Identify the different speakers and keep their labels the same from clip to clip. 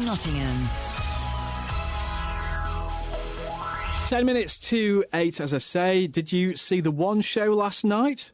Speaker 1: Nottingham.
Speaker 2: 10 minutes to 8, as I say. Did you see the One Show last night?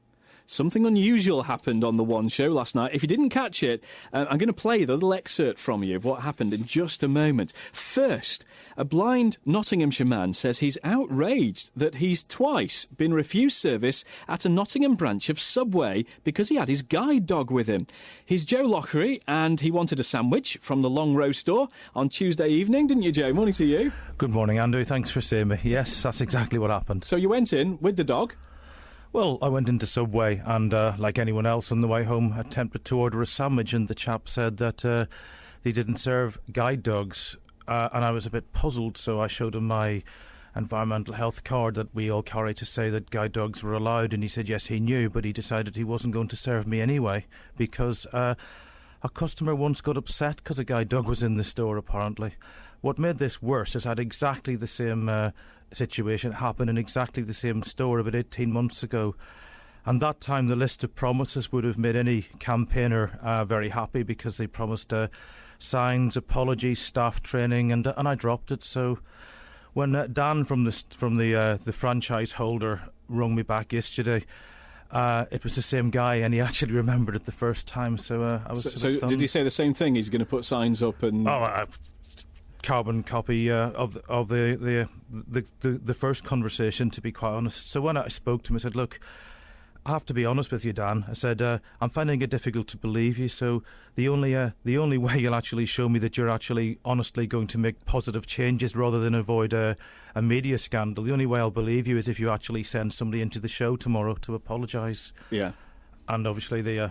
Speaker 2: Something unusual happened on the One Show last night. If you didn't catch it, I'm going to play the little excerpt from you of what happened in just a moment. First, a blind Nottinghamshire man says he's outraged that he's twice been refused service at a Nottingham branch of Subway because he had his guide dog with him. He's Joe Lockery, and he wanted a sandwich from the Long Row store on Tuesday evening, didn't you, Joe? Morning to you.
Speaker 3: Good morning, Andrew. Thanks for seeing me. Yes, that's exactly what happened.
Speaker 2: So you went in with the dog?
Speaker 3: Well, I went into Subway and, like anyone else on the way home, attempted to order a sandwich, and the chap said that they didn't serve guide dogs, and I was a bit puzzled, so I showed him my environmental health card that we all carry to say that guide dogs were allowed, and he said yes, he knew, but he decided he wasn't going to serve me anyway, because a customer once got upset because a guide dog was in the store, apparently. What made this worse is I had exactly the same situation happen in exactly the same store about 18 months ago. And that time the list of promises would have made any campaigner very happy, because they promised signs, apologies, staff training, and I dropped it. So when Dan from the franchise holder rung me back yesterday, it was the same guy, and he actually remembered it the first time. So I was
Speaker 2: So did he say the same thing? He's going to put signs up and...
Speaker 3: carbon copy of the first conversation, to be quite honest. So when I spoke to him, I said, look, I have to be honest with you, Dan. I said, I'm finding it difficult to believe you, so the only way you'll actually show me that you're actually honestly going to make positive changes rather than avoid a media scandal, the only way I'll believe you is if you actually send somebody into the show tomorrow to apologise.
Speaker 2: Yeah.
Speaker 3: And obviously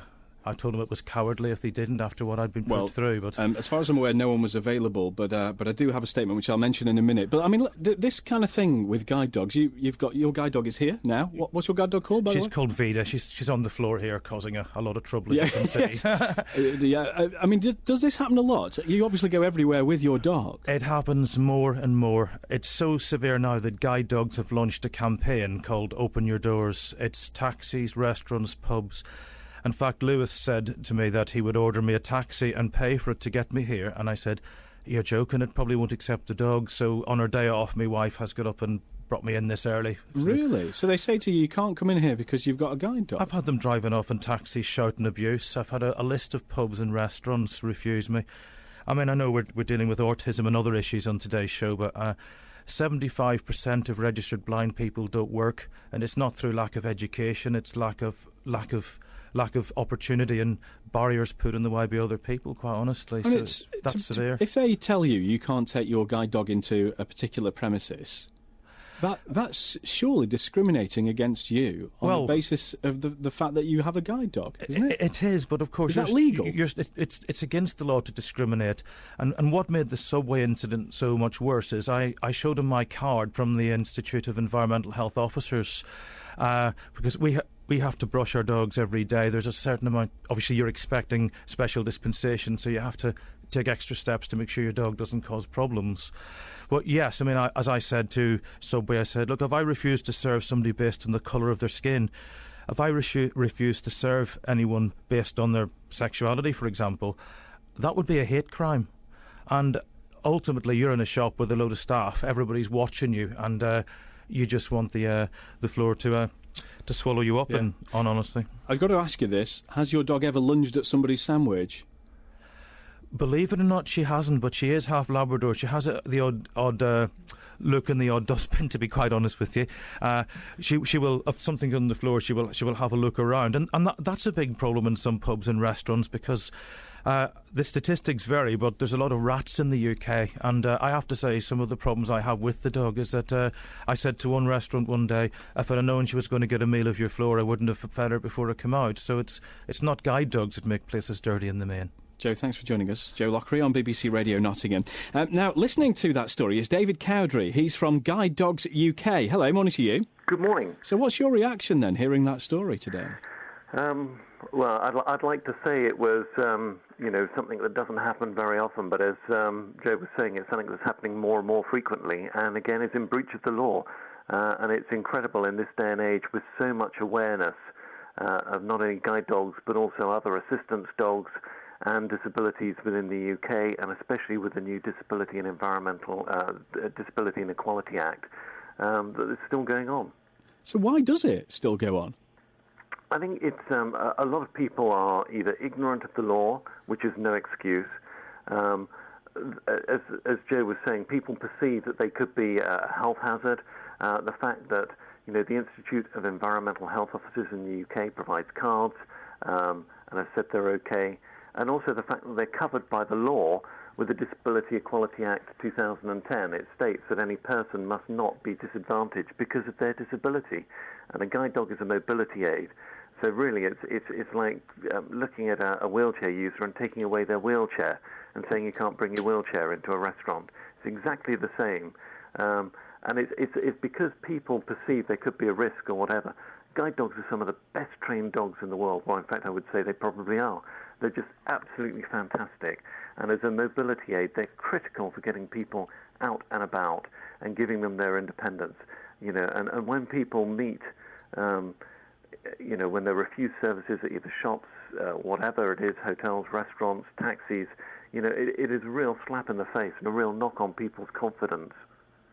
Speaker 3: I told them it was cowardly if they didn't after what I'd been put through. But
Speaker 2: as far as I'm aware, no one was available. But I do have a statement which I'll mention in a minute. But I mean, look, this kind of thing with guide dogs. You've got your guide dog is here now. What's your guide dog called? By the way?
Speaker 3: She's called Vida. She's on the floor here, causing a lot of trouble. As you can see.
Speaker 2: Yeah. I mean, does this happen a lot? You obviously go everywhere with your dog.
Speaker 3: It happens more and more. It's so severe now that guide dogs have launched a campaign called Open Your Doors. It's taxis, restaurants, pubs. In fact, Lewis said to me that he would order me a taxi and pay for it to get me here. And I said, you're joking, it probably won't accept the dog. So on her day off, my wife has got up and brought me in this early.
Speaker 2: Really? So they say to you can't come in here because you've got a guide dog?
Speaker 3: I've had them driving off in taxis shouting abuse. I've had a list of pubs and restaurants refuse me. I mean, I know we're dealing with autism and other issues on today's show, but 75% of registered blind people don't work, and it's not through lack of education, it's lack of opportunity and barriers put in the way by other people, quite honestly.
Speaker 2: I mean,
Speaker 3: so that's severe.
Speaker 2: If they tell you can't take your guide dog into a particular premises, that's surely discriminating against you on the basis of the fact that you have a guide dog, isn't it?
Speaker 3: It is, but of course...
Speaker 2: Is that legal?
Speaker 3: It's against the law to discriminate. And what made the Subway incident so much worse is I showed him my card from the Institute of Environmental Health Officers, because we have to brush our dogs every day. There's a certain amount... Obviously, you're expecting special dispensation, so you have to take extra steps to make sure your dog doesn't cause problems. But yes, I mean, as I said to Subway, I said, look, if I refuse to serve somebody based on the colour of their skin, if I refuse to serve anyone based on their sexuality, for example, that would be a hate crime. And ultimately, you're in a shop with a load of staff, everybody's watching you, and you just want the floor to swallow you up, and honestly.
Speaker 2: I've got to ask you this. Has your dog ever lunged at somebody's sandwich?
Speaker 3: Believe it or not, she hasn't, but she is half Labrador. She has the odd look in the odd dustbin, to be quite honest with you. She will, if something on the floor, she will have a look around. And that's a big problem in some pubs and restaurants, because the statistics vary, but there's a lot of rats in the UK. And I have to say, some of the problems I have with the dog is that I said to one restaurant one day, if I'd have known she was going to get a meal off your floor, I wouldn't have fed her before I come out. So it's not guide dogs that make places dirty in the main.
Speaker 2: Joe, thanks for joining us. Joe Lockery on BBC Radio Nottingham. Now, listening to that story is David Cowdery. He's from Guide Dogs UK. Hello, morning to you.
Speaker 4: Good morning.
Speaker 2: So what's your reaction then, hearing that story today?
Speaker 4: Well, I'd like to say it was, something that doesn't happen very often, but as Joe was saying, it's something that's happening more and more frequently, and again, is in breach of the law. And it's incredible in this day and age with so much awareness of not only guide dogs, but also other assistance dogs, and disabilities within the UK, and especially with the new Disability and Disability and Equality Act, that is still going on.
Speaker 2: So why does it still go on?
Speaker 4: I think it's a lot of people are either ignorant of the law, which is no excuse. As Joe was saying, people perceive that they could be a health hazard. The fact that the Institute of Environmental Health Officers in the UK provides cards, and has said they're okay, and also the fact that they're covered by the law with the Disability Equality Act 2010. It states that any person must not be disadvantaged because of their disability, and a guide dog is a mobility aid. So really, it's like looking at a wheelchair user and taking away their wheelchair and saying you can't bring your wheelchair into a restaurant. It's exactly the same, and it's because people perceive there could be a risk or whatever. Guide dogs are some of the best trained dogs in the world. Well, in fact, I would say they probably are. They're just absolutely fantastic. And as a mobility aid, they're critical for getting people out and about and giving them their independence. And when people meet, when they're refused services at either shops, whatever it is, hotels, restaurants, taxis, it is a real slap in the face and a real knock on people's confidence.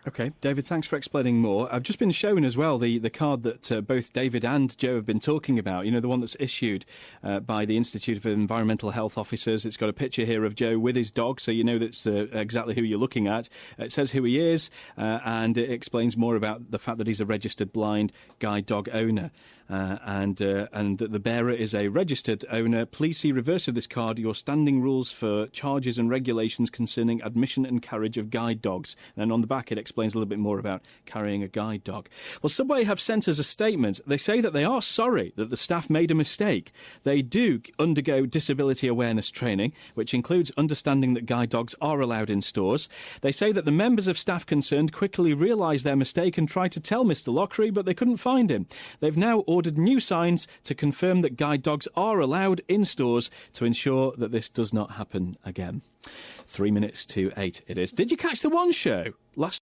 Speaker 2: OK, David, thanks for explaining more. I've just been shown as well the card that both David and Joe have been talking about, the one that's issued by the Institute of Environmental Health Officers. It's got a picture here of Joe with his dog, so you know that's exactly who you're looking at. It says who he is, and it explains more about the fact that he's a registered blind guide dog owner. And that the bearer is a registered owner. Please see reverse of this card your standing rules for charges and regulations concerning admission and carriage of guide dogs. And on the back it explains a little bit more about carrying a guide dog. Well, Subway have sent us a statement. They say that they are sorry that the staff made a mistake. They do undergo disability awareness training, which includes understanding that guide dogs are allowed in stores. They say that the members of staff concerned quickly realised their mistake and tried to tell Mr. Lockery, but they couldn't find him. They've now ordered new signs to confirm that guide dogs are allowed in stores to ensure that this does not happen again. 8:03 it is. Did you catch the One Show last